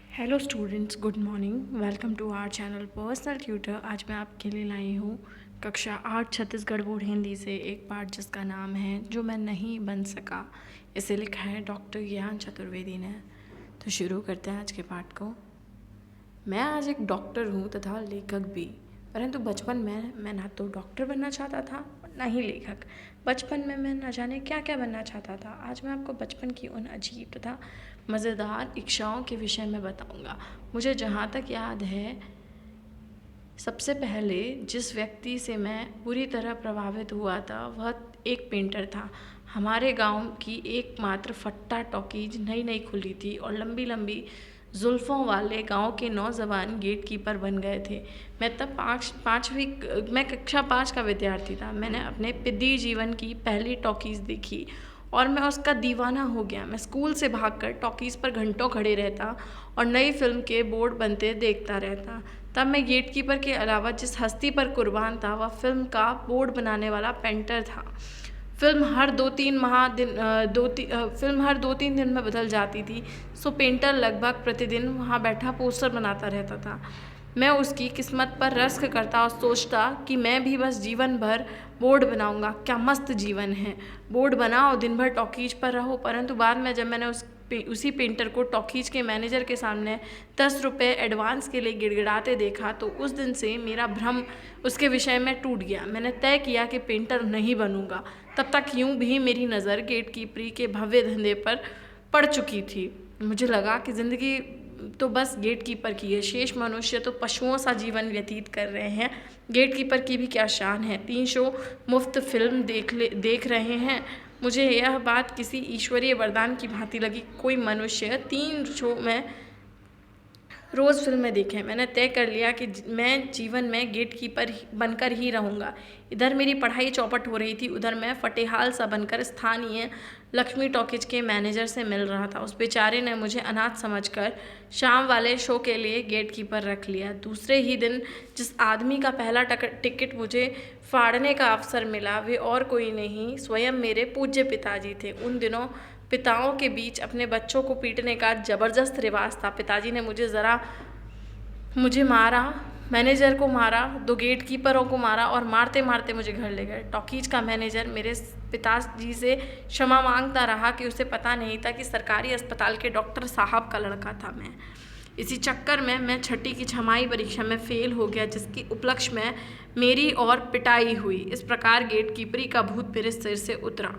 Hello students, good morning. Welcome to our channel personal tutor. आज मैं आपके लिए लाई हूँ कक्षा 8 छत्तीसगढ़ बोर्ड हिंदी से एक पाठ जिसका नाम है जो मैं नहीं बन सका। इसे लिखा है डॉक्टर ज्ञान चतुर्वेदी ने। तो शुरू करते हैं आज के पाठ को। मैं आज एक डॉक्टर हूँ तथा लेखक भी, परंतु बचपन में मैं ना तो डॉक्टर बनना चाहता था और ना ही लेखक। बचपन में मैं न जाने क्या क्या बनना चाहता था। आज मैं आपको बचपन की उन अजीब तथा मज़ेदार इच्छाओं के विषय में बताऊंगा। मुझे जहाँ तक याद है, सबसे पहले जिस व्यक्ति से मैं पूरी तरह प्रभावित हुआ था वह एक पेंटर था। हमारे गांव की एकमात्र फट्टा टॉकीज नई नई खुली थी और लंबी लंबी जुल्फ़ों वाले गांव के नौजवान गेट कीपर बन गए थे। मैं तब मैं कक्षा 5 का विद्यार्थी था। मैंने अपने पिदी जीवन की पहली टॉकीज़ देखी और मैं उसका दीवाना हो गया। मैं स्कूल से भागकर टॉकीज़ पर घंटों खड़े रहता और नई फिल्म के बोर्ड बनते देखता रहता। तब मैं गेटकीपर के अलावा जिस हस्ती पर कुर्बान था वह फिल्म का बोर्ड बनाने वाला पेंटर था। फिल्म हर 2-3 दिन में बदल जाती थी, सो पेंटर लगभग प्रतिदिन वहाँ बैठा पोस्टर बनाता रहता था। मैं उसकी किस्मत पर रश्क करता और सोचता कि मैं भी बस जीवन भर बोर्ड बनाऊंगा। क्या मस्त जीवन है, बोर्ड बनाओ, दिन भर टॉकीज पर रहो। परंतु बाद में जब मैंने उसी पेंटर को टॉकीज के मैनेजर के सामने 10 रुपये एडवांस के लिए गिड़गिड़ाते देखा तो उस दिन से मेरा भ्रम उसके विषय में टूट गया। मैंने तय किया कि पेंटर नहीं बनूंगा। तब तक यूं भी मेरी नज़र गेटकीपरी के भव्य धंधे पर पड़ चुकी थी। मुझे लगा कि ज़िंदगी तो बस गेटकीपर की है, शेष मनुष्य तो पशुओं सा जीवन व्यतीत कर रहे हैं। गेटकीपर की भी क्या शान है, 3 शो मुफ्त फिल्म देख रहे हैं। मुझे यह बात किसी ईश्वरीय वरदान की भांति लगी। कोई मनुष्य 3 शो में रोज़ फिल्में देखें। मैंने तय कर लिया कि मैं जीवन में गेटकीपर बनकर ही रहूँगा। इधर मेरी पढ़ाई चौपट हो रही थी, उधर मैं फटेहाल सा बनकर स्थानीय लक्ष्मी टॉकीज के मैनेजर से मिल रहा था। उस बेचारे ने मुझे अनाथ समझकर शाम वाले शो के लिए गेटकीपर रख लिया। दूसरे ही दिन जिस आदमी का पहला टिकट मुझे फाड़ने का अवसर मिला वे और कोई नहीं, स्वयं मेरे पूज्य पिताजी थे। उन दिनों पिताओं के बीच अपने बच्चों को पीटने का जबरदस्त रिवाज था। पिताजी ने मुझे मारा, मैनेजर को मारा, 2 गेटकीपरों को मारा और मारते मारते मुझे घर ले गए। टॉकीज का मैनेजर मेरे पिताजी से क्षमा मांगता रहा कि उसे पता नहीं था कि सरकारी अस्पताल के डॉक्टर साहब का लड़का था मैं। इसी चक्कर में मैं छठी की छमाही परीक्षा में फेल हो गया, जिसकी उपलक्ष्य में मेरी और पिटाई हुई। इस प्रकार गेटकीपरी का भूत मेरे सिर से उतरा।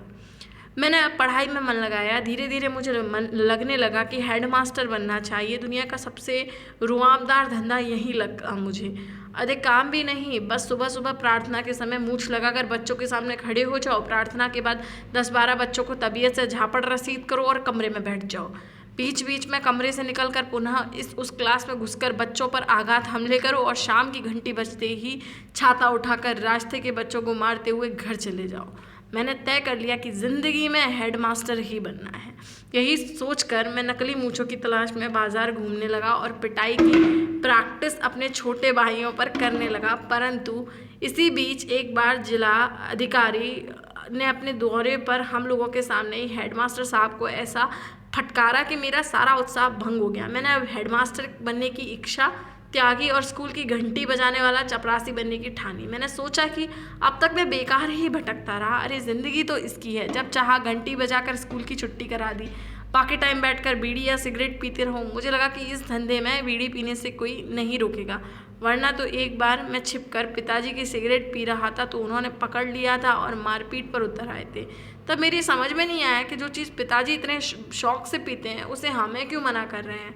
मैंने पढ़ाई में मन लगाया। धीरे धीरे मुझे लगने लगा कि हेडमास्टर बनना चाहिए। दुनिया का सबसे रुआबदार धंधा यही लगा मुझे। अधिक काम भी नहीं, बस सुबह सुबह प्रार्थना के समय मूछ लगाकर बच्चों के सामने खड़े हो जाओ। प्रार्थना के बाद 10-12 बच्चों को तबीयत से झापड़ रसीद करो और कमरे में बैठ जाओ। बीच बीच में कमरे से निकलकर पुनः उस क्लास में घुसकर बच्चों पर आघात हमले करो और शाम की घंटी बजते ही छाता उठाकर रास्ते के बच्चों को मारते हुए घर चले जाओ। मैंने तय कर लिया कि ज़िंदगी में हेडमास्टर ही बनना है। यही सोचकर मैं नकली मूंछों की तलाश में बाजार घूमने लगा और पिटाई की प्रैक्टिस अपने छोटे भाइयों पर करने लगा। परंतु इसी बीच एक बार जिला अधिकारी ने अपने दौरे पर हम लोगों के सामने ही हेडमास्टर साहब को ऐसा फटकारा कि मेरा सारा उत्साह भंग हो गया। मैंने अब हेडमास्टर बनने की इच्छा त्यागी और स्कूल की घंटी बजाने वाला चपरासी बनने की ठानी। मैंने सोचा कि अब तक मैं बेकार ही भटकता रहा। अरे ज़िंदगी तो इसकी है, जब चाहा घंटी बजाकर स्कूल की छुट्टी करा दी, बाकी टाइम बैठकर बीड़ी या सिगरेट पीते रहूँ। मुझे लगा कि इस धंधे में बीड़ी पीने से कोई नहीं रोकेगा, वरना तो एक बार मैं छिपकर पिताजी की सिगरेट पी रहा था तो उन्होंने पकड़ लिया था और मारपीट पर उतर आए थे। तब मेरी समझ में नहीं आया कि जो चीज़ पिताजी इतने शौक से पीते हैं उसे हमें क्यों मना कर रहे हैं।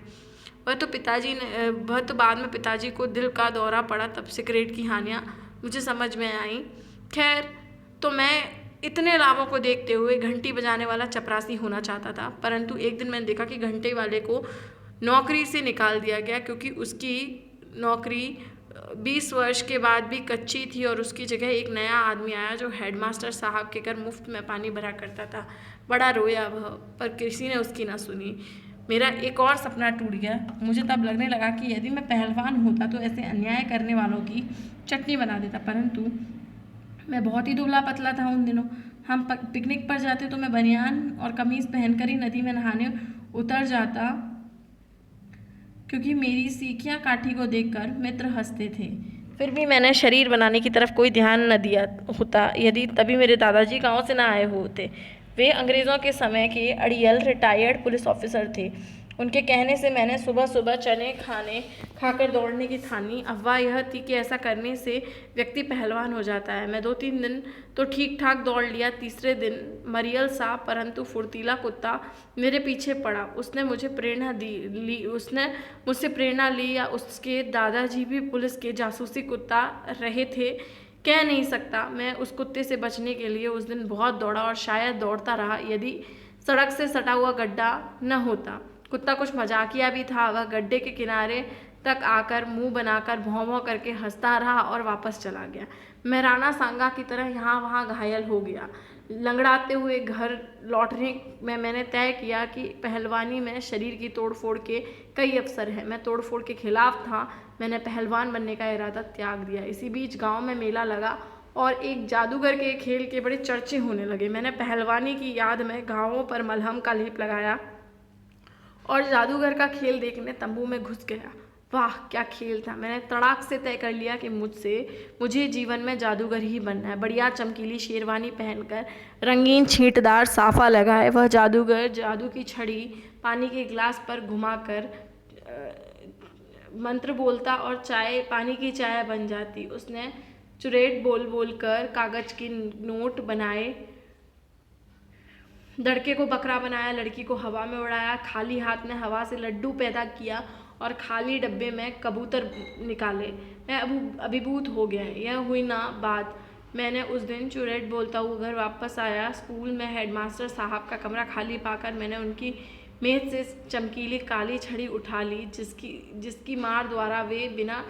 वह तो बाद में पिताजी को दिल का दौरा पड़ा, तब सिगरेट की हानियाँ मुझे समझ में आई। खैर, तो मैं इतने लाभों को देखते हुए घंटी बजाने वाला चपरासी होना चाहता था। परंतु एक दिन मैंने देखा कि घंटे वाले को नौकरी से निकाल दिया गया, क्योंकि उसकी नौकरी 20 वर्ष के बाद भी कच्ची थी और उसकी जगह एक नया आदमी आया जो हेडमास्टर साहब के घर मुफ्त में पानी भरा करता था। बड़ा रोया वह, पर किसी ने उसकी ना सुनी। मेरा एक और सपना टूट गया। मुझे तब लगने लगा कि यदि मैं पहलवान होता तो ऐसे अन्याय करने वालों की चटनी बना देता। परंतु मैं बहुत ही दुबला पतला था उन दिनों। हम पिकनिक पर जाते तो मैं बनियान और कमीज़ पहनकर ही नदी में नहाने उतर जाता। क्योंकि मेरी सीखियाँ काठी को देखकर मित्र हंसते थे। फिर भी मैंने शरीर बनाने की तरफ कोई ध्यान न दिया होता यदि तभी मेरे दादाजी गांव से ना आए होते। वे अंग्रेज़ों के समय के अड़ियल रिटायर्ड पुलिस ऑफिसर थे। उनके कहने से मैंने सुबह सुबह चने खाकर दौड़ने की ठानी। अफवाह यह थी कि ऐसा करने से व्यक्ति पहलवान हो जाता है। मैं 2-3 दिन तो ठीक ठाक दौड़ लिया। तीसरे दिन मरियल सा परंतु फुर्तीला कुत्ता मेरे पीछे पड़ा। उसने मुझसे प्रेरणा ली या उसके दादाजी भी पुलिस के जासूसी कुत्ता रहे थे, कह नहीं सकता। मैं उस कुत्ते से बचने के लिए उस दिन बहुत दौड़ा और शायद दौड़ता रहा यदि सड़क से सटा हुआ गड्ढा न होता। कुत्ता कुछ मजाकिया भी था। वह गड्ढे के किनारे तक आकर मुंह बनाकर भौं भौं करके हंसता रहा और वापस चला गया। मैं राणा सांगा की तरह यहाँ वहाँ घायल हो गया। लंगड़ाते हुए घर लौटने में मैंने तय किया कि पहलवानी में शरीर की तोड़फोड़ के कई अवसर हैं। मैं तोड़फोड़ के खिलाफ था। मैंने पहलवान बनने का इरादा त्याग दिया। इसी बीच गांव में मेला लगा और एक जादूगर के खेल के बड़े चर्चे होने लगे। मैंने पहलवानी की याद में घावों पर मलहम का लेप लगाया और जादूगर का खेल देखने तंबू में घुस गया। वाह क्या खेल था! मैंने तड़ाक से तय कर लिया कि मुझे जीवन में जादूगर ही बनना है। बढ़िया चमकीली शेरवानी पहनकर रंगीन छींटदार साफा लगाए वह जादूगर जादू की छड़ी पानी के गिलास पर घुमाकर मंत्र बोलता और पानी की चाय बन जाती। उसने चुरेट बोल बोल कर कागज की नोट बनाए, लड़के को बकरा बनाया, लड़की को हवा में उड़ाया, खाली हाथ में हवा से लड्डू पैदा किया और खाली डब्बे में कबूतर निकाले। मैं अभिभूत हो गया। यह हुई ना बात। मैंने उस दिन चुरेट बोलता हुआ घर वापस आया। स्कूल में हेडमास्टर साहब का कमरा खाली पाकर मैंने उनकी मेज से चमकीली काली छड़ी उठा ली जिसकी मार द्वारा वे बिना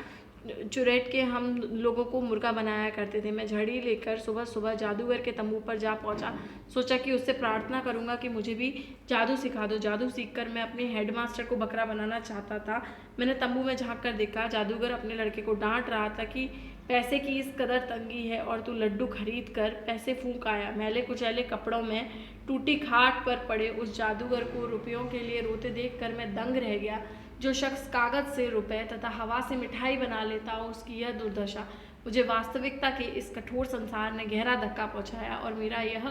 चुरेट के हम लोगों को मुर्गा बनाया करते थे। मैं झड़ी लेकर सुबह सुबह जादूगर के तंबू पर जा पहुंचा। सोचा कि उससे प्रार्थना करूंगा कि मुझे भी जादू सिखा दो। जादू सीखकर मैं अपने हेडमास्टर को बकरा बनाना चाहता था। मैंने तंबू में झांक कर देखा। जादूगर अपने लड़के को डांट रहा था कि पैसे की इस कदर तंगी है और तू लड्डू खरीद कर पैसे फूंक आया। मैले कुचैले कपड़ों में टूटी खाट पर पड़े उस जादूगर को रुपयों के लिए रोते देख कर मैं दंग रह गया। जो शख्स कागज से रुपए तथा हवा से मिठाई बना लेता उसकी यह दुर्दशा। मुझे वास्तविकता के इस कठोर संसार ने गहरा धक्का पहुंचाया और मेरा यह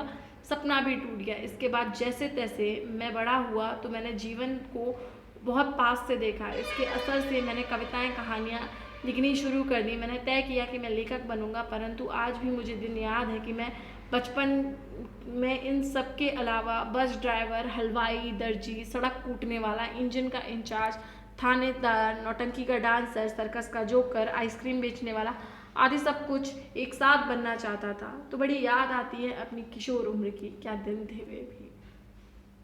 सपना भी टूट गया। इसके बाद जैसे तैसे मैं बड़ा हुआ तो मैंने जीवन को बहुत पास से देखा। इसके असर से मैंने कविताएं कहानियाँ लिखनी शुरू कर दी। मैंने तय किया कि मैं लेखक बनूंगा। परंतु आज भी मुझे दिन याद है कि मैं बचपन में इन सब के अलावा बस ड्राइवर, हलवाई, दर्जी, सड़क कूटने वाला, इंजन का इंचार्ज, थानेदार, नौटंकी का डांसर, सर्कस का जोकर, आइसक्रीम बेचने वाला आदि सब कुछ एक साथ बनना चाहता था। तो बड़ी याद आती है अपनी किशोर उम्र की। क्या दिन थे वे भी।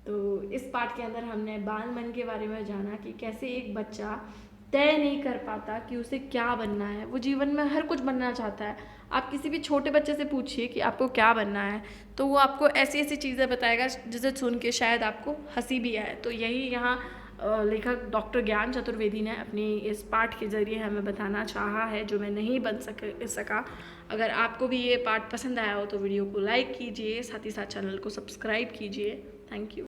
तो इस पाठ के अंदर हमने बाल मन के बारे में जाना कि कैसे एक बच्चा तय नहीं कर पाता कि उसे क्या बनना है। वो जीवन में हर कुछ बनना चाहता है। आप किसी भी छोटे बच्चे से पूछिए कि आपको क्या बनना है तो वो आपको ऐसी ऐसी चीज़ें बताएगा जिसे सुन के शायद आपको हंसी भी आए। तो यही यहाँ लेखक डॉक्टर ज्ञान चतुर्वेदी ने अपनी इस पाठ के ज़रिए हमें बताना चाहा है, जो मैं नहीं बन सका। अगर आपको भी ये पाठ पसंद आया हो तो वीडियो को लाइक कीजिए, साथ ही साथ चैनल को सब्सक्राइब कीजिए। Thank you.